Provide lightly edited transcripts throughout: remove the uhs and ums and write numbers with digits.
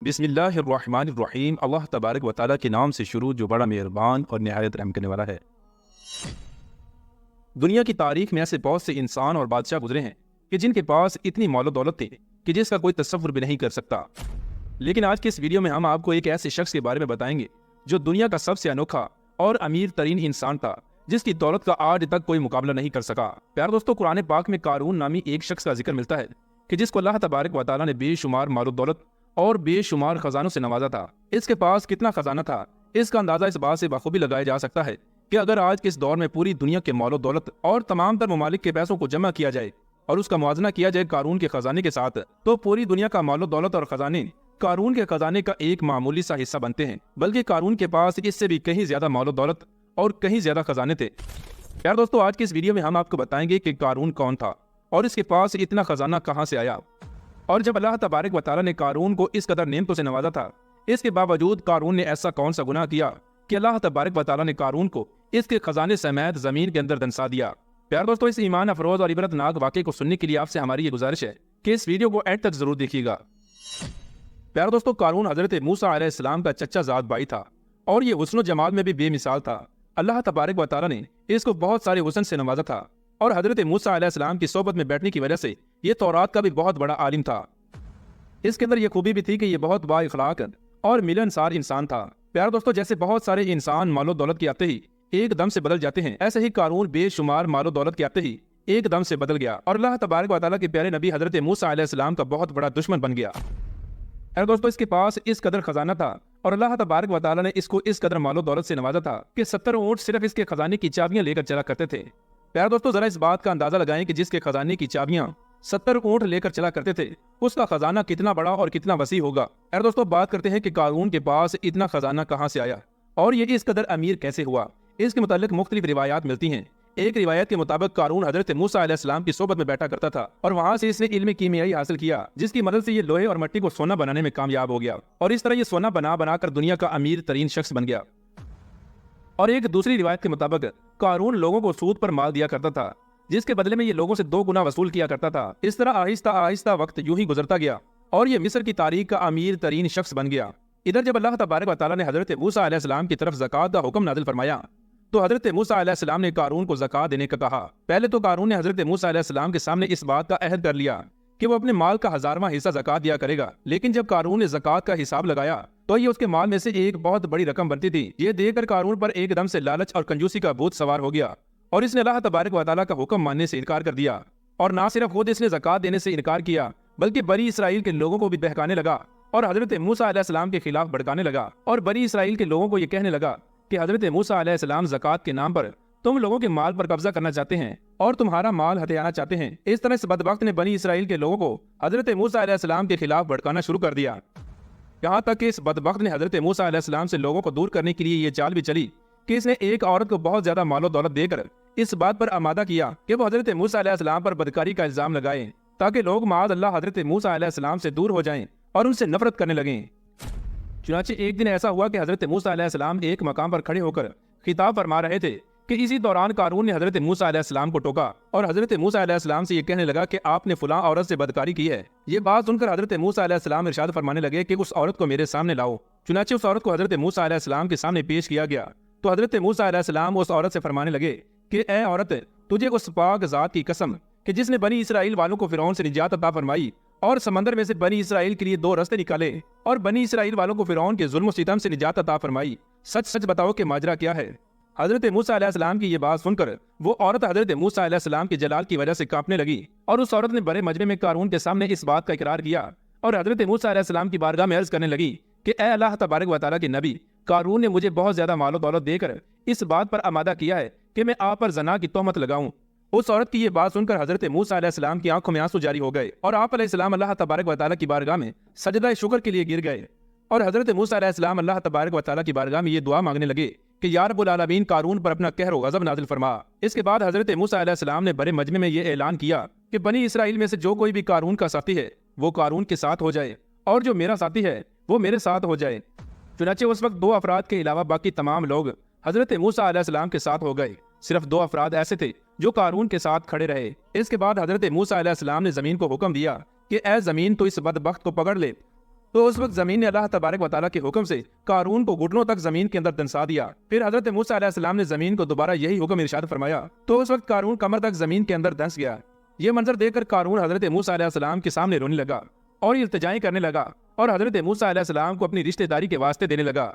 بسم اللہ الرحمن الرحیم۔ اللہ تبارک و تعالیٰ کے نام سے شروع جو بڑا مہربان اور نہایت رحم کرنے والا ہے۔ دنیا کی تاریخ میں ایسے بہت سے انسان اور بادشاہ گزرے ہیں کہ جن کے پاس اتنی مال و دولت تھی کہ جس کا کوئی تصور بھی نہیں کر سکتا، لیکن آج کے اس ویڈیو میں ہم آپ کو ایک ایسے شخص کے بارے میں بتائیں گے جو دنیا کا سب سے انوکھا اور امیر ترین انسان تھا، جس کی دولت کا آج تک کوئی مقابلہ نہیں کر سکا۔ پیارے دوستو، قرآن پاک میں قارون نامی ایک شخص کا ذکر ملتا ہے کہ جس کو اللہ تبارک و تعالیٰ نے بے شمار مال و دولت اور بے شمار خزانوں سے نوازا تھا۔ اس کے پاس کتنا خزانہ تھا، اس کا اندازہ اس بات سے بخوبی لگایا جا سکتا ہے کہ اگر آج کے اس دور میں پوری دنیا کے مال و دولت اور تمام تر ممالک کے پیسوں کو جمع کیا جائے اور اس کا موازنہ کیا جائے قارون کے خزانے کے ساتھ، تو پوری دنیا کا مال و دولت اور خزانے قارون کے خزانے کا ایک معمولی سا حصہ بنتے ہیں، بلکہ قارون کے پاس اس سے بھی کہیں زیادہ مال و دولت اور کہیں زیادہ خزانے تھے۔ یار دوستو، آج کے اس ویڈیو میں ہم آپ کو بتائیں گے کہ قارون کون تھا اور اس کے پاس اتنا خزانہ کہاں سے آیا، اور جب اللہ تبارک و تعالیٰ نے قارون کو اس قدر نعمتوں سے نوازا تھا، اس کے باوجود قارون نے ایسا کون سا گناہ کیا کہ اللہ تبارک و تعالیٰ نے قارون کو اس کے خزانے سمیت زمین کے اندر دنسا دیا۔ پیار دوستو، اس ایمان افروز اور عبرت ناک واقعے کو سننے کے لیے آپ سے ہماری یہ گزارش ہے کہ اس ویڈیو کو اینڈ تک ضرور دیکھیے گا۔ پیار دوستو، قارون حضرت موسیٰ علیہ السلام کا چچا زاد بھائی تھا اور یہ حسن و جمال میں بھی بے مثال تھا۔ اللہ تبارک و تعالیٰ نے اس کو بہت سارے حسن سے نوازا تھا اور حضرت موسیٰ علیہ السلام کی صحبت میں بیٹھنے کی وجہ سے یہ تورات کا بھی بہت بڑا عالم تھا۔ اس کے اندر یہ خوبی بھی تھی کہ یہ بہت با اخلاق اور ملنسار انسان تھا۔ پیار دوستو، جیسے بہت سارے انسان مال و دولت کے آتے ہی ایک دم سے بدل جاتے ہیں، ایسے ہی قارون بے شمار مال و دولت کے آتے ہی ایک دم سے بدل گیا اور اللہ تبارک و تعالیٰ کے پیارے نبی حضرت موسیٰ علیہ السلام کا بہت بڑا دشمن بن گیا۔ پیار دوستو، اس کے پاس اس قدر خزانہ تھا اور اللہ تبارک و تعالیٰ نے اس کو اس قدر مال و دولت سے نوازا تھا کہ 70 اونٹ صرف اس کے خزانے کی چابیاں لے کر چلا کرتے تھے۔ پیار دوستو، ذرا اس بات کا اندازہ لگائیں کہ جس کے خزانے کی چابیاں 70 اونٹ لے کر چلا کرتے تھے، اس کا خزانہ کتنا بڑا اور کتنا وسیع ہوگا۔ اور دوستو، بات کرتے ہیں کہ قارون کے پاس اتنا خزانہ کہاں سے آیا اور یہ اس قدر امیر کیسے ہوا۔ اس کے متعلق مختلف روایات ملتی ہیں۔ ایک روایت کے مطابق قارون حضرت موسیٰ علیہ السلام کی صحبت میں بیٹھا کرتا تھا اور وہاں سے اس نے علم کیمیائی حاصل کیا، جس کی مدد سے یہ لوہے اور مٹی کو سونا بنانے میں کامیاب ہو گیا اور اس طرح یہ سونا بنا بنا کر دنیا کا امیر ترین شخص بن گیا۔ اور ایک دوسری روایت کے مطابق قارون لوگوں کو سود پر مال دیا کرتا تھا، جس کے بدلے میں یہ لوگوں سے 2 گنا وصول کیا کرتا تھا۔ اس طرح آہستہ آہستہ وقت یوں ہی گزرتا گیا اور یہ مصر کی تاریخ کا امیر ترین شخص بن گیا۔ ادھر جب اللہ تبارک و تعالیٰ نے حضرت موسیٰ علیہ السلام کی طرف زکوٰۃ کا حکم نازل فرمایا تو حضرت موسیٰ علیہ السلام نے قارون کو زکوٰۃ دینے کا کہا۔ پہلے تو قارون نے حضرت موسیٰ علیہ السلام کے سامنے اس بات کا عہد کر لیا کہ وہ اپنے مال کا 1000واں حصہ زکوٰۃ دیا کرے گا، لیکن جب قارون نے زکوٰۃ کا حساب لگایا تو یہ اس کے مال میں سے ایک بہت بڑی رقم بنتی تھی۔ یہ دیکھ کر قارون پر ایک دم سے لالچ اور کنجوسی کا بھوت سوار ہو گیا اور اس نے اللہ تبارک و تعالیٰ کا حکم ماننے سے انکار کر دیا، اور نہ صرف خود اس نے زکوٰۃ دینے سے انکار کیا بلکہ بنی اسرائیل کے لوگوں کو بھی بہکانے لگا اور حضرت موسیٰ علیہ السلام کے خلاف بھڑکانے لگا، اور بنی اسرائیل کے لوگوں کو یہ کہنے لگا کہ حضرت موسیٰ علیہ السلام زکوٰۃ کے نام پر تم لوگوں کے مال پر قبضہ کرنا چاہتے ہیں اور تمہارا مال ہتھیانا چاہتے ہیں۔ اس طرح اس بدبخت نے بنی اسرائیل کے لوگوں کو حضرت موسیٰ علیہ السلام کے خلاف بھڑکانا شروع کر دیا، یہاں تک کہ اس بدبخت نے حضرت موسیٰ علیہ السلام سے لوگوں کو دور کرنے کے لیے یہ چال بھی چلی کہ اس نے ایک عورت کو بہت زیادہ مال و دولت دے کر اس بات پر آمادہ کیا کہ وہ حضرت موسیٰ علیہ السلام پر بدکاری کا الزام لگائیں تاکہ لوگ معاذ اللہ حضرت موسیٰ علیہ السلام سے دور ہو جائیں اور ان سے نفرت کرنے لگیں۔ چنانچہ ایک دن ایسا ہوا کہ حضرت موسیٰ علیہ السلام ایک مقام پر کھڑے ہو کر خطاب فرما رہے تھے کہ اسی دوران قارون نے حضرت موسیٰ علیہ السلام کو ٹوکا اور حضرت موسیٰ علیہ السلام سے یہ کہنے لگا کہ آپ نے فلاں عورت سے بدکاری کی ہے۔ یہ بات سن کر حضرت موسیٰ علیہ السلام ارشاد فرمانے لگے کہ اس عورت کو میرے سامنے لاؤ۔ چنانچہ اس عورت کو حضرت موسیٰ علیہ السلام کے سامنے پیش کیا گیا تو حضرت موسیٰ علیہ السلام اس عورت سے فرمانے لگے کہ اے عورت، تجھے اس پاک ذات کی قسم کہ جس نے بنی اسرائیل والوں کو فرعون سے نجات عطا فرمائی اور سمندر میں سے بنی اسرائیل کے لیے 2 راستے نکالے اور بنی اسرائیل والوں کو فرعون کے ظلم و ستم سے نجات عطا فرمائی، سچ سچ بتاؤ کہ ماجرا کیا ہے۔ حضرت موسیٰ علیہ السلام کی یہ بات سن کر وہ عورت حضرت موسیٰ علیہ السلام کے جلال کی وجہ سے کانپنے لگی اور اس عورت نے بڑے مجمع میں قارون کے سامنے اس بات کا اقرار کیا اور حضرت موسیٰ علیہ السلام کی بارگاہ میں عرض کرنے لگی کہ اے اللہ تبارک و تعالیٰ کے نبی، قارون نے مجھے بہت زیادہ مال و دولت دے کر اس بات پر آمادہ کیا ہے کہ میں آپ پر زنا کی تہمت لگاؤں۔ اس عورت کی یہ بات سن کر حضرت موسیٰ علیہ السلام کی آنکھوں میں آنسو جاری ہو گئے اور آپ علیہ السلام اللہ تبارک و تعالیٰ کی بارگاہ میں سجدہ شکر کے لیے گر گئے اور حضرت موسیٰ علیہ السلام اللہ تبارک و تعالیٰ کی بارگاہ میں یہ دعا مانگنے لگے کہ یا رب العالمین، قارون پر اپنا قہر و غضب نازل فرما۔ اس کے بعد حضرت موسیٰ علیہ السلام نے بڑے مجمع میں یہ اعلان کیا کہ بنی اسرائیل میں سے جو کوئی بھی قارون کا ساتھی ہے وہ قارون کے ساتھ ہو جائے اور جو میرا ساتھی ہے وہ میرے ساتھ ہو جائے۔ چنانچہ اس وقت 2 افراد کے علاوہ باقی تمام لوگ حضرت موسیٰ علیہ السلام کے ساتھ ہو گئے، صرف 2 افراد ایسے تھے جو قارون کے ساتھ کھڑے رہے۔ اس کے بعد حضرت موسیٰ علیہ السلام نے زمین کو حکم دیا کہ اے زمین، تو اس بدبخت کو پکڑ لے۔ تو اس وقت زمین نے اللہ تبارک و تعالیٰ کے حکم سے قارون کو گھٹنوں تک زمین کے اندر دنسا دیا۔ پھر حضرت موسیٰ علیہ السلام نے زمین کو دوبارہ یہی حکم ارشاد فرمایا تو اس وقت قارون کمر تک زمین کے اندر دنس گیا۔ یہ منظر دیکھ کر قارون حضرت موسیٰ علیہ السلام کے سامنے رونے لگا اور التجائیں کرنے لگا اور حضرت موسیٰ علیہ السلام کو اپنی رشتہ داری کے واسطے دینے لگا،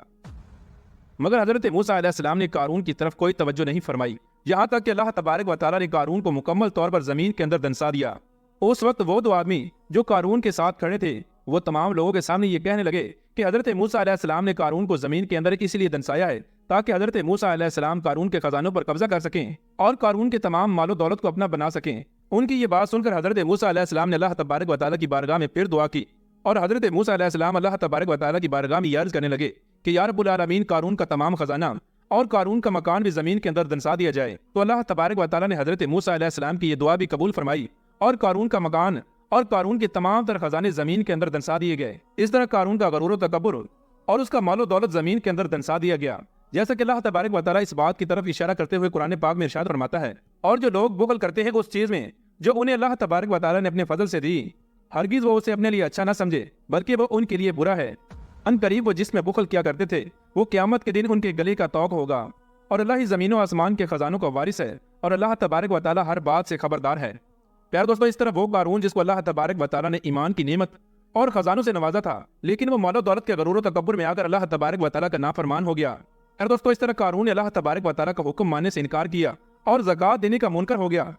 مگر حضرت موسیٰ علیہ السلام نے قارون کی طرف کوئی توجہ نہیں فرمائی، یہاں تک کہ اللہ تبارک و تعالیٰ نے قارون کو مکمل طور پر زمین کے اندر دنسا دیا۔ اس وقت وہ دو آدمی جو قارون کے ساتھ کھڑے تھے وہ تمام لوگوں کے سامنے یہ کہنے لگے کہ حضرت موسیٰ علیہ السلام نے قارون کو زمین کے اندر اسی لیے دنسایا ہے تاکہ حضرت موسیٰ علیہ السلام قارون کے خزانوں پر قبضہ کر سکیں اور قارون کے تمام مال و دولت کو اپنا بنا سکیں۔ ان کی یہ بات سن کر حضرت موسیٰ علیہ السلام نے اللہ تبارک و تعالیٰ کی بارگاہ میں پھر دعا کی اور حضرت موسیٰ علیہ السلام اللہ تبارک و تعالیٰ کی بارگاہ میں یہ عرض کرنے لگے کہ یا رب العالمین، قارون کا تمام خزانہ اور قارون کا مکان بھی زمین کے اندر دنسا دیا جائے۔ تو اللہ تبارک و تعالیٰ نے حضرت موسیٰ علیہ السلام کی یہ دعا بھی قبول فرمائی اور قارون کا مکان اور قارون کے تمام تر خزانے زمین کے اندر دنسا دیے گئے۔ اس طرح قارون کا غرور و تکبر اور اس کا مال و دولت زمین کے اندر دنسا دیا گیا، جیسا کہ اللہ تبارک و تعالیٰ اس بات کی طرف اشارہ کرتے ہوئے قرآن پاک میں ارشاد فرماتا ہے، اور جو لوگ بخل کرتے ہیں اس چیز میں جو انہیں اللہ تبارک و تعالیٰ نے اپنے فضل سے دی، ہرگز وہ اسے اپنے لیے اچھا نہ سمجھے بلکہ وہ ان کے لیے برا ہے۔ ان قریب وہ جس میں بخل کیا کرتے تھے وہ قیامت کے دن ان کے گلے کا طوق ہوگا، اور اللہ ہی زمین و آسمان کے خزانوں کا وارث ہے اور اللہ تبارک و تعالیٰ ہر بات سے خبردار ہے۔ پیارے دوستو، اس طرح وہ قارون جس کو اللہ تبارک و تعالیٰ نے ایمان کی نعمت اور خزانوں سے نوازا تھا، لیکن وہ مال و دولت کے غرور و تکبر میں آ کر اللہ تبارک و تعالیٰ کا نافرمان ہو گیا۔ پیارے دوستو، اس طرح قارون نے اللہ تبارک و تعالیٰ کا حکم ماننے سے انکار کیا اور زکوٰۃ دینے کا منکر ہو گیا۔